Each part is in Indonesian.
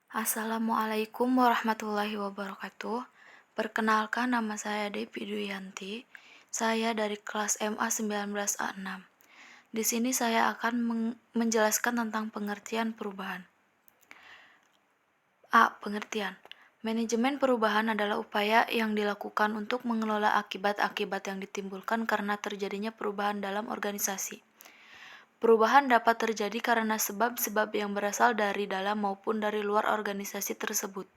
Assalamualaikum warahmatullahi wabarakatuh. Perkenalkan, nama saya Devi Duyanti. Saya dari kelas MA 19A6. Di sini saya akan menjelaskan tentang pengertian perubahan. A. Pengertian. Manajemen perubahan adalah upaya yang dilakukan untuk mengelola akibat-akibat yang ditimbulkan karena terjadinya perubahan dalam organisasi. Perubahan dapat terjadi karena sebab-sebab yang berasal dari dalam maupun dari luar organisasi tersebut.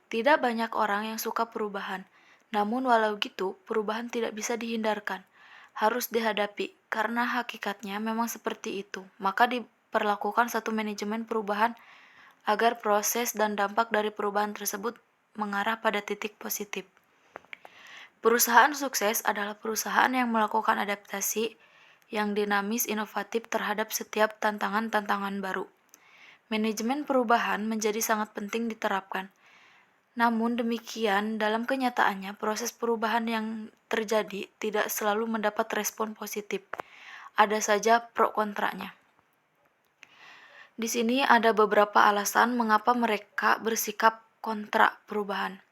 Tidak banyak orang yang suka perubahan, namun walau gitu, perubahan tidak bisa dihindarkan. Harus dihadapi, karena hakikatnya memang seperti itu. Maka diperlakukan satu manajemen perubahan agar proses dan dampak dari perubahan tersebut mengarah pada titik positif. Perusahaan sukses adalah perusahaan yang melakukan adaptasi yang dinamis inovatif terhadap setiap tantangan-tantangan baru. Manajemen perubahan menjadi sangat penting diterapkan. Namun demikian, dalam kenyataannya, proses perubahan yang terjadi tidak selalu mendapat respon positif. Ada saja pro kontranya. Di sini ada beberapa alasan mengapa mereka bersikap kontra perubahan.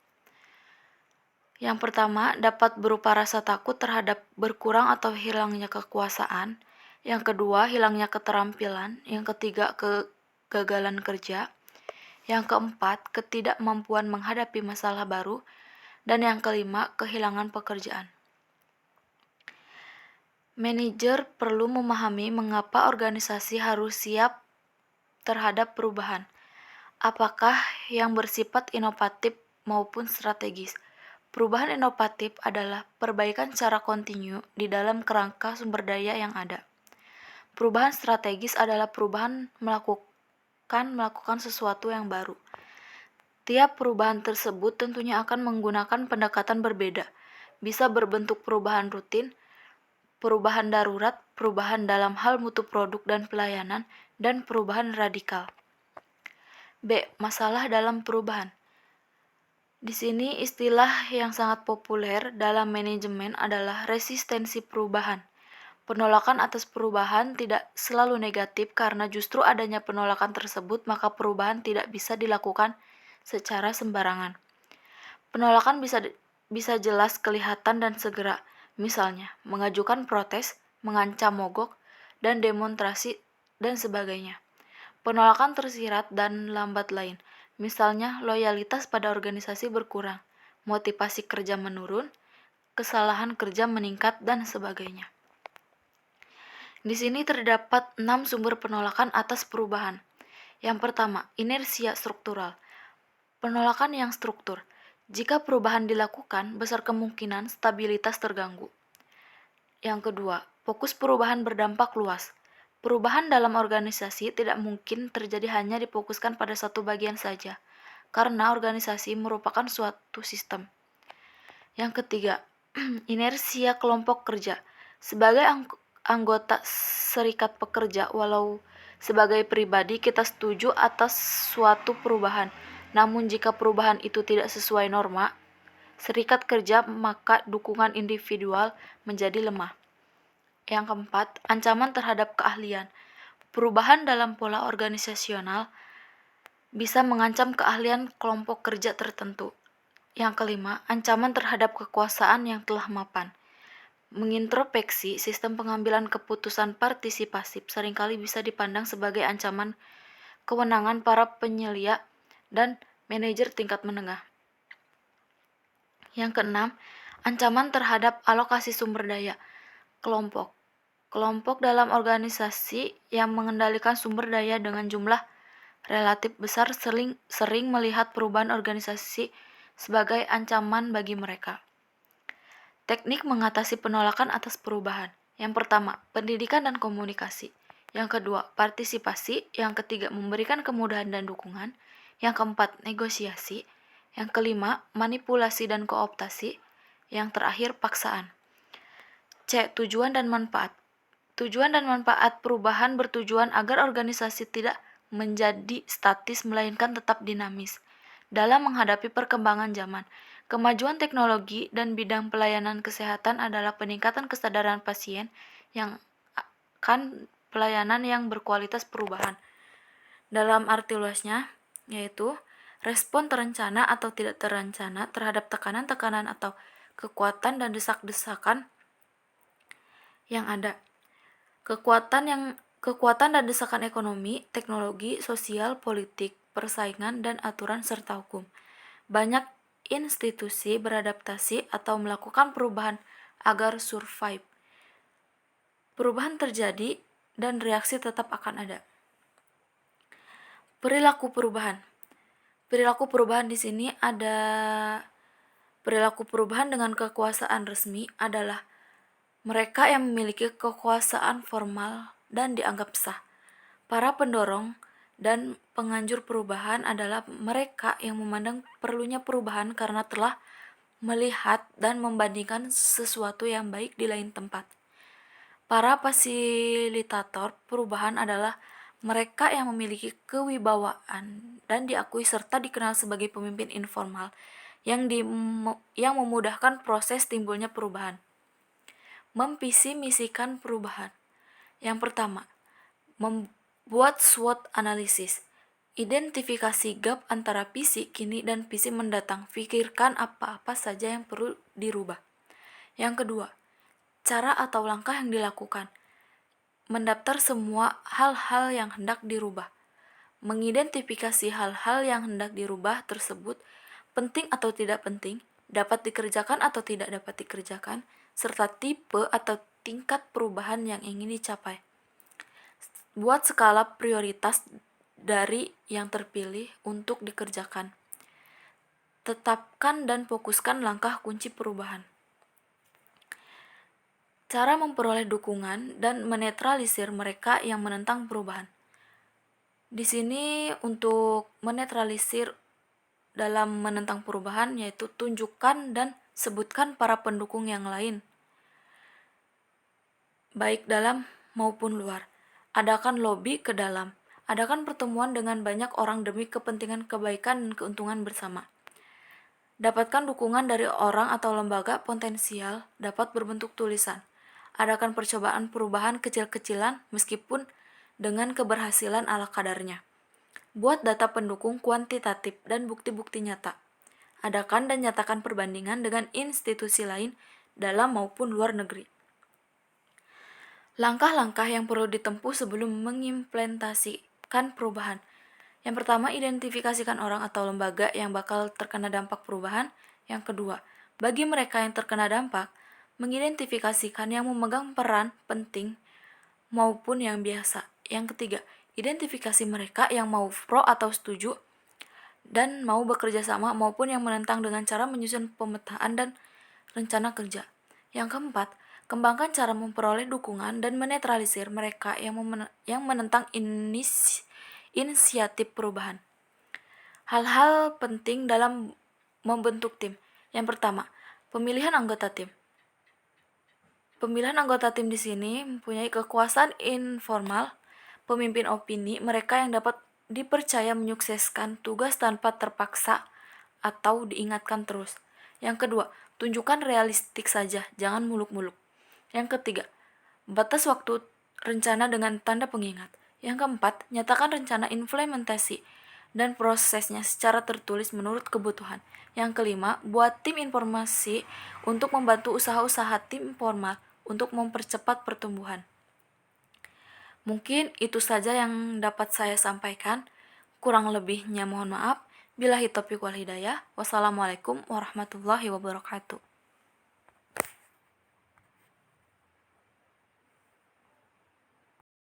Yang pertama, dapat berupa rasa takut terhadap berkurang atau hilangnya kekuasaan. Yang kedua, hilangnya keterampilan. Yang ketiga, kegagalan kerja. Yang keempat, ketidakmampuan menghadapi masalah baru. Dan yang kelima, kehilangan pekerjaan. Manajer perlu memahami mengapa organisasi harus siap terhadap perubahan. Apakah yang bersifat inovatif maupun strategis. Perubahan inovatif adalah perbaikan secara kontinu di dalam kerangka sumber daya yang ada. Perubahan strategis adalah perubahan melakukan sesuatu yang baru. Tiap perubahan tersebut tentunya akan menggunakan pendekatan berbeda. Bisa berbentuk perubahan rutin, perubahan darurat, perubahan dalam hal mutu produk dan pelayanan, dan perubahan radikal. B. Masalah dalam perubahan. Di sini istilah yang sangat populer dalam manajemen adalah resistensi perubahan. Penolakan atas perubahan tidak selalu negatif karena justru adanya penolakan tersebut maka perubahan tidak bisa dilakukan secara sembarangan. Penolakan bisa jelas, kelihatan, dan segera. Misalnya, mengajukan protes, mengancam mogok, dan demonstrasi, dan sebagainya. Penolakan tersirat dan lambat lain. Misalnya, loyalitas pada organisasi berkurang, motivasi kerja menurun, kesalahan kerja meningkat, dan sebagainya. Di sini terdapat 6 sumber penolakan atas perubahan. Yang pertama, inersia struktural. Penolakan yang struktur. Jika perubahan dilakukan, besar kemungkinan stabilitas terganggu. Yang kedua, fokus perubahan berdampak luas. Perubahan dalam organisasi tidak mungkin terjadi hanya difokuskan pada satu bagian saja, karena organisasi merupakan suatu sistem. Yang ketiga, inersia kelompok kerja. Sebagai anggota serikat pekerja, walau sebagai pribadi kita setuju atas suatu perubahan, namun jika perubahan itu tidak sesuai norma serikat kerja, maka dukungan individual menjadi lemah. Yang keempat, ancaman terhadap keahlian. Perubahan dalam pola organisasional bisa mengancam keahlian kelompok kerja tertentu. Yang kelima, ancaman terhadap kekuasaan yang telah mapan. Mengintrospeksi sistem pengambilan keputusan partisipasif seringkali bisa dipandang sebagai ancaman kewenangan para penyelia dan manajer tingkat menengah. Yang keenam, ancaman terhadap alokasi sumber daya kelompok. Kelompok dalam organisasi yang mengendalikan sumber daya dengan jumlah relatif besar sering melihat perubahan organisasi sebagai ancaman bagi mereka. Teknik mengatasi penolakan atas perubahan. Yang pertama, pendidikan dan komunikasi. Yang kedua, partisipasi. Yang ketiga, memberikan kemudahan dan dukungan. Yang keempat, negosiasi. Yang kelima, manipulasi dan kooptasi. Yang terakhir, paksaan. C. Tujuan dan manfaat. Tujuan dan manfaat perubahan bertujuan agar organisasi tidak menjadi statis melainkan tetap dinamis dalam menghadapi perkembangan zaman. Kemajuan teknologi dan bidang pelayanan kesehatan adalah peningkatan kesadaran pasien yang akan pelayanan yang berkualitas perubahan. Dalam arti luasnya, yaitu respon terencana atau tidak terencana terhadap tekanan-tekanan atau kekuatan dan desak-desakan yang ada. Kekuatan dan desakan ekonomi, teknologi, sosial, politik, persaingan, dan aturan serta hukum. Banyak institusi beradaptasi atau melakukan perubahan agar survive. Perubahan terjadi dan reaksi tetap akan ada. Perilaku perubahan. Perilaku perubahan di sini ada perilaku perubahan dengan kekuasaan resmi adalah mereka yang memiliki kekuasaan formal dan dianggap sah. Para pendorong dan penganjur perubahan adalah mereka yang memandang perlunya perubahan karena telah melihat dan membandingkan sesuatu yang baik di lain tempat. Para fasilitator perubahan adalah mereka yang memiliki kewibawaan dan diakui serta dikenal sebagai pemimpin informal yang memudahkan proses timbulnya perubahan. Memvisi-misikan perubahan. Yang pertama, membuat SWOT analisis. Identifikasi gap antara visi kini dan visi mendatang. Pikirkan apa-apa saja yang perlu dirubah. Yang kedua, cara atau langkah yang dilakukan. Mendaftar semua hal-hal yang hendak dirubah. Mengidentifikasi hal-hal yang hendak dirubah tersebut penting atau tidak penting, dapat dikerjakan atau tidak dapat dikerjakan, serta tipe atau tingkat perubahan yang ingin dicapai. Buat skala prioritas dari yang terpilih untuk dikerjakan. Tetapkan dan fokuskan langkah kunci perubahan. Cara memperoleh dukungan dan menetralisir mereka yang menentang perubahan. Di sini untuk menetralisir dalam menentang perubahan yaitu tunjukkan dan sebutkan para pendukung yang lain, baik dalam maupun luar. Adakan lobby ke dalam. Adakan pertemuan dengan banyak orang demi kepentingan kebaikan dan keuntungan bersama. Dapatkan dukungan dari orang atau lembaga potensial dapat berbentuk tulisan. Adakan percobaan perubahan kecil-kecilan meskipun dengan keberhasilan ala kadarnya. Buat data pendukung kuantitatif dan bukti-bukti nyata. Adakan dan nyatakan perbandingan dengan institusi lain dalam maupun luar negeri. Langkah-langkah yang perlu ditempuh sebelum mengimplementasikan perubahan. Yang pertama, identifikasikan orang atau lembaga yang bakal terkena dampak perubahan. Yang kedua, bagi mereka yang terkena dampak, mengidentifikasikan yang memegang peran penting maupun yang biasa. Yang ketiga, identifikasi mereka yang mau pro atau setuju dan mau bekerja sama maupun yang menentang dengan cara menyusun pemetaan dan rencana kerja. Yang keempat, kembangkan cara memperoleh dukungan dan menetralisir mereka yang menentang inisiatif perubahan. Hal-hal penting dalam membentuk tim. Yang pertama, pemilihan anggota tim. Pemilihan anggota tim di sini mempunyai kekuasaan informal, pemimpin opini, mereka yang dapat dipercaya menyukseskan tugas tanpa terpaksa atau diingatkan terus. Yang kedua, tunjukkan realistik saja, jangan muluk-muluk. Yang ketiga, batas waktu rencana dengan tanda pengingat. Yang keempat, nyatakan rencana implementasi dan prosesnya secara tertulis menurut kebutuhan. Yang kelima, buat tim informasi untuk membantu usaha-usaha tim formal untuk mempercepat pertumbuhan. Mungkin itu saja yang dapat saya sampaikan. Kurang lebihnya mohon maaf. Billahi taufiq wal hidayah. Wassalamualaikum warahmatullahi wabarakatuh.